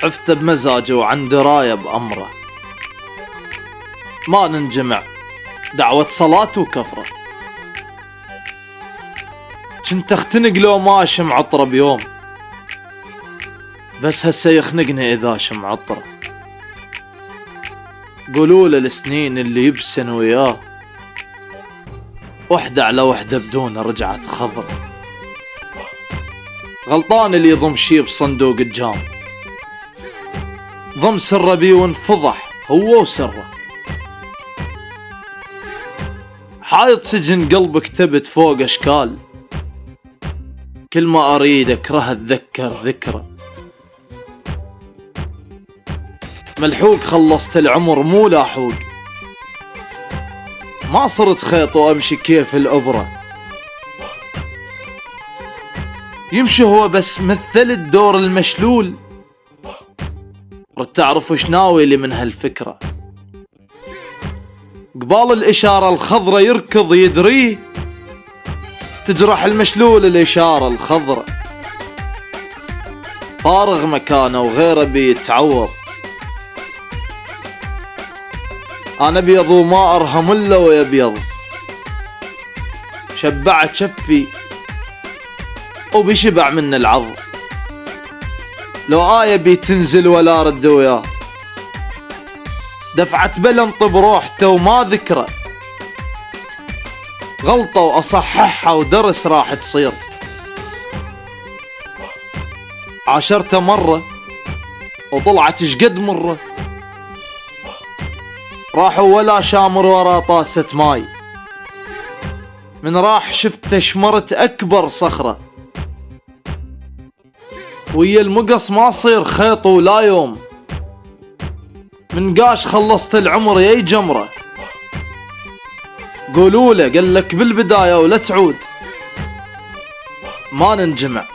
عفت بمزاجه وعن دراية بأمره، ما ننجمع دعوة صلاة وكفرة. كنت اختنق لو ما شم عطره بيوم، بس هسه يخنقني اذا شم عطره. قولوا له السنين اللي يبسن وياه، وحدة على وحدة بدون رجعت خضر. غلطان اللي يضم شي بصندوق الجام، ضم سره بي وانفضح هو وسره. حايط سجن قلب كتبت فوق اشكال، كل ما اريد اكره اتذكر ذكرى. ملحوق خلصت العمر مو لاحوق، ما صرت خيط وامشي كيف الابره. يمشي هو بس مثل الدور المشلول، رد تعرف وش ناوي لي من هالفكرة. قبال الاشارة الخضرة يركض يدريه، تجرح المشلول الاشارة الخضرة. فارغ مكانه وغيره بيتعوض، انا ابيض وما ارهم الا ويبيض. شبعت شفي وبيشبع من العض، لو آية بيتنزل ولا رد وياه. دفعت بلنط بروحته وما ذكره، غلطة واصححها ودرس راح تصير. عاشرته مرة وطلعت شقد مرة، راحوا ولا شامر ورا طاسة ماي. من راح شفته شمرت اكبر صخرة، ويا المقص ما صير خيط ولا يوم. من قاش خلصت العمر يا جمرة، قولوا له قال لك بالبداية ولا تعود. ما ننجمع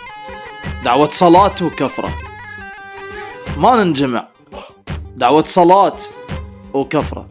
دعوة صلاة وكفرة، ما ننجمع دعوة صلاة وكفرة.